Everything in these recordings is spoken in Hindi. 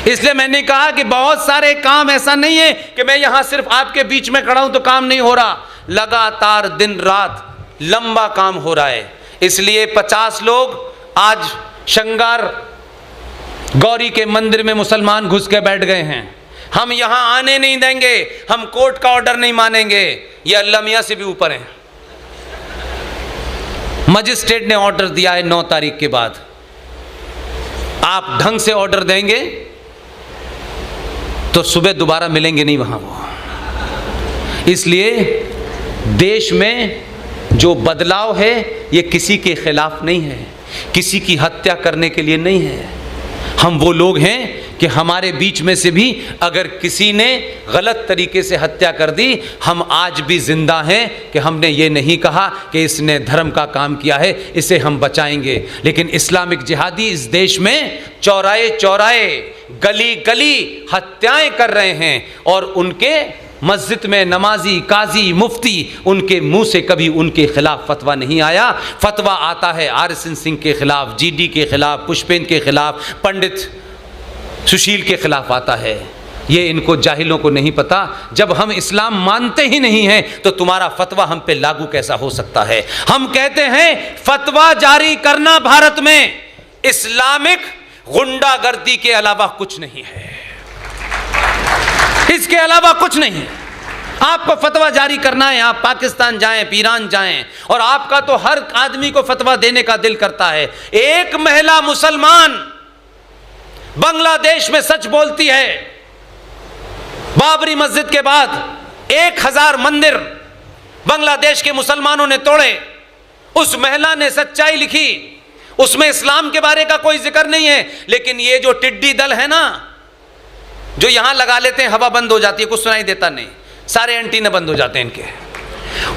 इसलिए मैंने कहा कि बहुत सारे काम, ऐसा नहीं है कि मैं यहां सिर्फ आपके बीच में खड़ा हूं तो काम नहीं हो रहा, लगातार दिन रात लंबा काम हो रहा है। इसलिए 50 लोग आज श्रृंगार गौरी के मंदिर में मुसलमान घुस के बैठ गए हैं। हम यहां आने नहीं देंगे, हम कोर्ट का ऑर्डर नहीं मानेंगे। ये अल्लाह मियां से भी ऊपर है। मजिस्ट्रेट ने ऑर्डर दिया है 9 तारीख के बाद, आप ढंग से ऑर्डर देंगे तो सुबह दोबारा मिलेंगे नहीं वहां वो। इसलिए देश में जो बदलाव है ये किसी के खिलाफ नहीं है, किसी की हत्या करने के लिए नहीं है। हम वो लोग हैं कि हमारे बीच में से भी अगर किसी ने गलत तरीके से हत्या कर दी, हम आज भी जिंदा हैं कि हमने ये नहीं कहा कि इसने धर्म का काम किया है, इसे हम बचाएंगे। लेकिन इस्लामिक जिहादी इस देश में चौराहे चौराहे, गली गली हत्याएं कर रहे हैं और उनके मस्जिद में नमाजी, काजी, मुफ्ती, उनके मुंह से कभी उनके खिलाफ फतवा नहीं आया। फतवा आता है RSN सिंह के खिलाफ, GD के खिलाफ, पुष्पेंद्र के खिलाफ, पंडित सुशील के खिलाफ आता है। ये इनको जाहिलों को नहीं पता। जब हम इस्लाम मानते ही नहीं हैं तो तुम्हारा फतवा हम पे लागू कैसा हो सकता है। हम कहते हैं फतवा जारी करना भारत में इस्लामिक गुंडागर्दी के अलावा कुछ नहीं है, इसके अलावा कुछ नहीं है। आपको फतवा जारी करना है, आप पाकिस्तान जाएं, ईरान जाएं, और आपका तो हर आदमी को फतवा देने का दिल करता है। एक महिला मुसलमान बांग्लादेश में सच बोलती है, बाबरी मस्जिद के बाद 1000 मंदिर बांग्लादेश के मुसलमानों ने तोड़े। उस महिला ने सच्चाई लिखी, उसमें इस्लाम के बारे का कोई जिक्र नहीं है। लेकिन ये जो टिड्डी दल है ना, जो यहां लगा लेते हैं, हवा बंद हो जाती है, कुछ सुनाई देता नहीं, सारे एंटीना बंद हो जाते हैं इनके।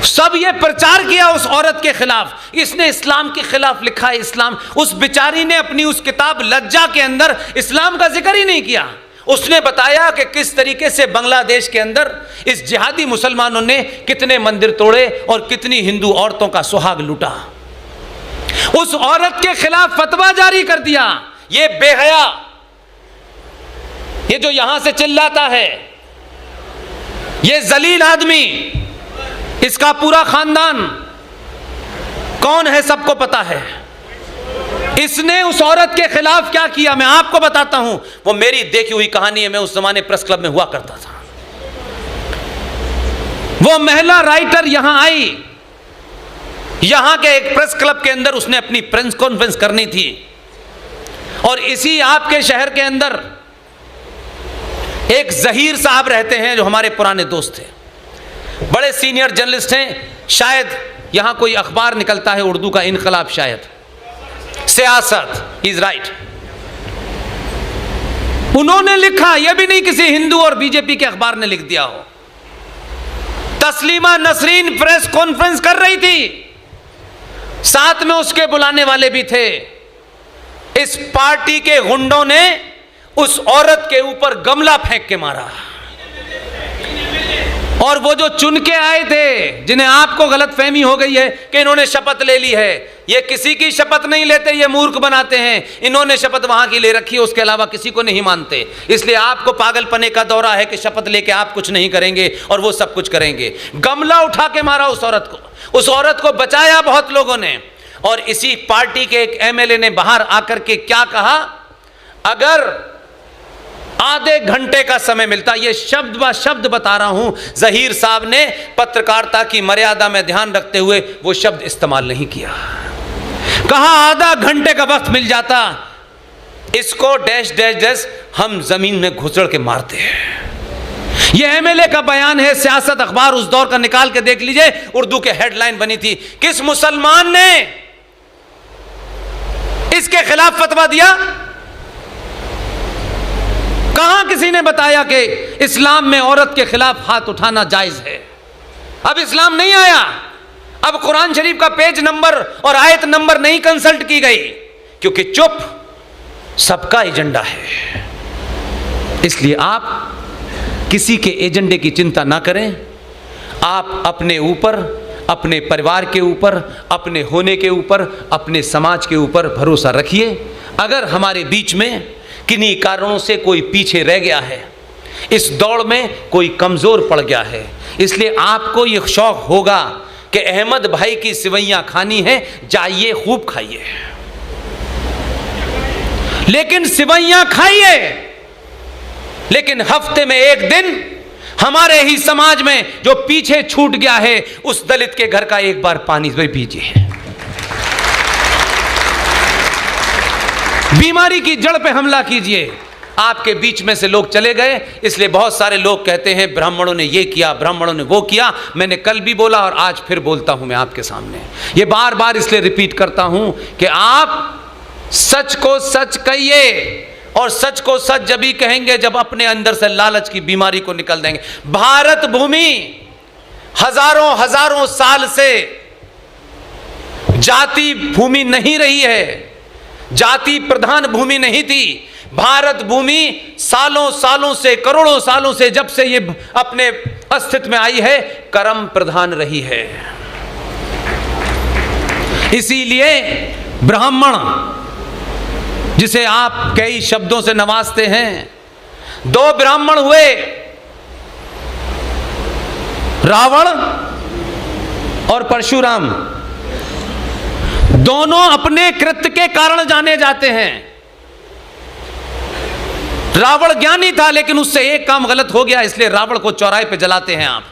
सब ये प्रचार किया उस औरत के खिलाफ, इसने इस्लाम के खिलाफ लिखा है इस्लाम। उस बेचारी ने अपनी उस किताब लज्जा के अंदर इस्लाम का जिक्र ही नहीं किया। उसने बताया कि किस तरीके से बांग्लादेश के अंदर इस जिहादी मुसलमानों ने कितने मंदिर तोड़े और कितनी हिंदू औरतों का सुहाग लूटा। उस औरत के खिलाफ फतवा जारी कर दिया। ये बेहया, ये जो यहां से चिल्लाता है, ये जलील आदमी, इसका पूरा खानदान कौन है सबको पता है। इसने उस औरत के खिलाफ क्या किया मैं आपको बताता हूं। वो मेरी देखी हुई कहानी है। मैं उस जमाने प्रेस क्लब में हुआ करता था। वो महिला राइटर यहां आई, यहां के एक प्रेस क्लब के अंदर उसने अपनी प्रेस कॉन्फ्रेंस करनी थी। और इसी आपके शहर के अंदर एक जहीर साहब रहते हैं जो हमारे पुराने दोस्त थे, बड़े सीनियर जर्नलिस्ट हैं। शायद यहां कोई अखबार निकलता है उर्दू का, इनकलाब, शायद सियासत, इज राइट। उन्होंने लिखा, यह भी नहीं किसी हिंदू और बीजेपी के अखबार ने लिख दिया हो। तस्लीमा नसरीन प्रेस कॉन्फ्रेंस कर रही थी, साथ में उसके बुलाने वाले भी थे। इस पार्टी के गुंडों ने उस औरत के ऊपर गमला फेंक के मारा। और वो जो चुन के आए थे, जिन्हें आपको गलतफहमी हो गई है कि इन्होंने शपथ ले ली है, ये किसी की शपथ नहीं लेते, ये मूर्ख बनाते हैं। इन्होंने शपथ वहां की ले रखी है, उसके अलावा किसी को नहीं मानते। इसलिए आपको पागलपने का दौरा है कि शपथ लेके आप कुछ नहीं करेंगे और वो सब कुछ करेंगे। गमला उठा के मारा उस औरत को। उस औरत को बचाया बहुत लोगों ने। और इसी पार्टी के एक MLA ने बाहर आकर के क्या कहा, अगर आधे घंटे का समय मिलता, ये शब्द ब शब्द बता रहा हूं, जहीर साहब ने पत्रकारिता की मर्यादा में ध्यान रखते हुए वो शब्द इस्तेमाल नहीं किया। कहा आधा घंटे का वक्त मिल जाता, इसको डैश डैश डैश हम जमीन में घुसड़ के मारते हैं। ये MLA का बयान है, सियासत अखबार उस दौर का निकाल के देख लीजिए, उर्दू के हेडलाइन बनी थी। किस मुसलमान ने इसके खिलाफ फतवा दिया? कहां किसी ने बताया कि इस्लाम में औरत के खिलाफ हाथ उठाना जायज है? अब इस्लाम नहीं आया, अब कुरान शरीफ का पेज नंबर और आयत नंबर नहीं कंसल्ट की गई, क्योंकि चुप सबका एजेंडा है। इसलिए आप किसी के एजेंडे की चिंता ना करें। आप अपने ऊपर, अपने परिवार के ऊपर, अपने होने के ऊपर, अपने समाज के ऊपर भरोसा रखिए। अगर हमारे बीच में किन्हीं कारणों से कोई पीछे रह गया है, इस दौड़ में कोई कमजोर पड़ गया है। इसलिए आपको ये शौक होगा कि अहमद भाई की सिवैयां खानी है, जाइए खूब खाइए, लेकिन सिवैयां खाइए, लेकिन हफ्ते में एक दिन हमारे ही समाज में जो पीछे छूट गया है उस दलित के घर का एक बार पानी भी पीजिए। बीमारी की जड़ पे हमला कीजिए। आपके बीच में से लोग चले गए, इसलिए बहुत सारे लोग कहते हैं ब्राह्मणों ने ये किया, ब्राह्मणों ने वो किया। मैंने कल भी बोला और आज फिर बोलता हूं मैं आपके सामने, ये बार बार इसलिए रिपीट करता हूं कि आप सच को सच कहिए, और सच को सच जब ही कहेंगे जब अपने अंदर से लालच की बीमारी को निकल देंगे। भारत भूमि हजारों हजारों साल से जाति भूमि नहीं रही है, जाति प्रधान भूमि नहीं थी। भारत भूमि सालों सालों से, करोड़ों सालों से, जब से ये अपने अस्तित्व में आई है, कर्म प्रधान रही है। इसीलिए ब्राह्मण, जिसे आप कई शब्दों से नवाजते हैं, दो ब्राह्मण हुए, रावण और परशुराम। दोनों अपने कृत्य के कारण जाने जाते हैं। रावण ज्ञानी था, लेकिन उससे एक काम गलत हो गया, इसलिए रावण को चौराहे पे जलाते हैं आप,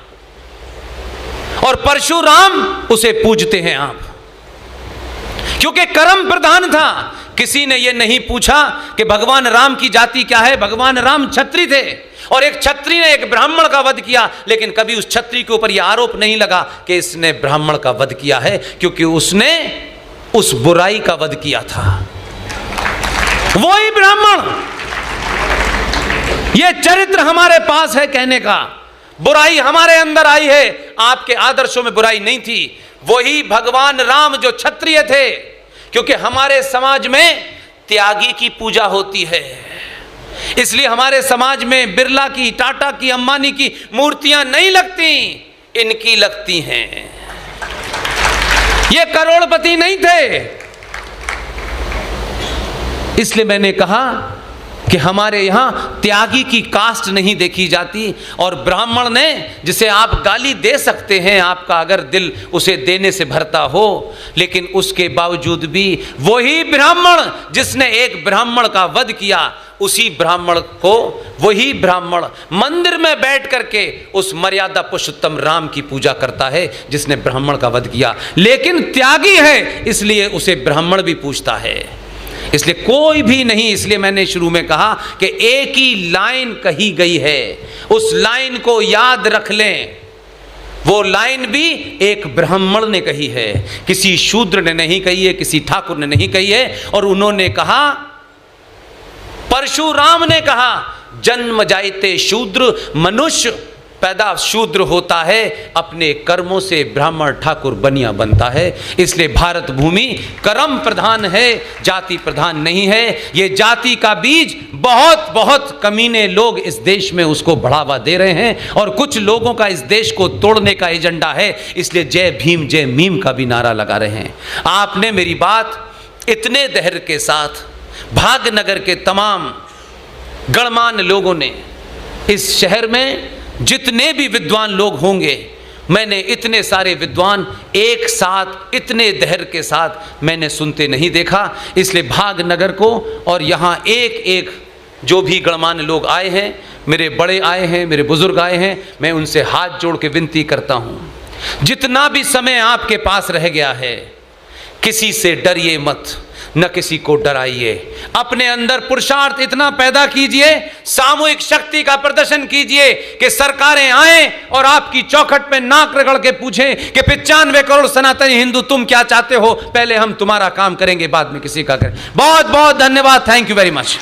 और परशुराम उसे पूजते हैं आप, क्योंकि कर्म प्रधान था। किसी ने यह नहीं पूछा कि भगवान राम की जाति क्या है। भगवान राम क्षत्रिय थे, और एक क्षत्रिय ने एक ब्राह्मण का वध किया, लेकिन कभी उस क्षत्रिय के ऊपर यह आरोप नहीं लगा कि इसने ब्राह्मण का वध किया है, क्योंकि उसने उस बुराई का वध किया था। वही ब्राह्मण, यह चरित्र हमारे पास है कहने का। बुराई हमारे अंदर आई है, आपके आदर्शों में बुराई नहीं थी। वही भगवान राम जो क्षत्रिय थे, क्योंकि हमारे समाज में त्यागी की पूजा होती है, इसलिए हमारे समाज में बिरला की, टाटा की, अंबानी की मूर्तियां नहीं लगती, इनकी लगती हैं। ये करोड़पति नहीं थे। इसलिए मैंने कहा कि हमारे यहां त्यागी की कास्ट नहीं देखी जाती। और ब्राह्मण ने, जिसे आप गाली दे सकते हैं, आपका अगर दिल उसे देने से भरता हो, लेकिन उसके बावजूद भी वही ब्राह्मण जिसने एक ब्राह्मण का वध किया, उसी ब्राह्मण को वही ब्राह्मण मंदिर में बैठ करके उस मर्यादा पुरुषोत्तम राम की पूजा करता है जिसने ब्राह्मण का वध किया। लेकिन त्यागी है, इसलिए उसे ब्राह्मण भी पूछता है। इसलिए कोई भी नहीं। इसलिए मैंने शुरू में कहा कि एक ही लाइन कही गई है, उस लाइन को याद रख लें। वो लाइन भी एक ब्राह्मण ने कही है, किसी शूद्र ने नहीं कही है, किसी ठाकुर ने नहीं कही है। और उन्होंने कहा, परशुराम ने कहा, जन्म जायते शूद्र, मनुष्य पैदा शूद्र होता है, अपने कर्मों से ब्राह्मण ठाकुर बनिया बनता है। इसलिए भारत भूमि कर्म प्रधान है, जाति प्रधान नहीं है। ये जाति का बीज बहुत बहुत कमीने लोग इस देश में उसको बढ़ावा दे रहे हैं, और कुछ लोगों का इस देश को तोड़ने का एजेंडा है। इसलिए जय भीम जय मीम का भी नारा लगा रहे हैं। आपने मेरी बात इतने धैर्य के साथ, भाग्यनगर के तमाम गणमान्य लोगों ने, इस शहर में जितने भी विद्वान लोग होंगे, मैंने इतने सारे विद्वान एक साथ इतने धैर्य के साथ मैंने सुनते नहीं देखा। इसलिए भाग्यनगर को, और यहाँ एक एक जो भी गणमान्य लोग आए हैं, मेरे बड़े आए हैं, मेरे बुजुर्ग आए हैं, मैं उनसे हाथ जोड़ के विनती करता हूँ, जितना भी समय आपके पास रह गया है, किसी से डरिए मत, न किसी को डराइए। अपने अंदर पुरुषार्थ इतना पैदा कीजिए, सामूहिक शक्ति का प्रदर्शन कीजिए कि सरकारें आए और आपकी चौखट पे नाक रगड़ के पूछें कि 95 करोड़ सनातनी हिंदू तुम क्या चाहते हो, पहले हम तुम्हारा काम करेंगे, बाद में किसी का करें। बहुत बहुत धन्यवाद। Thank you very much.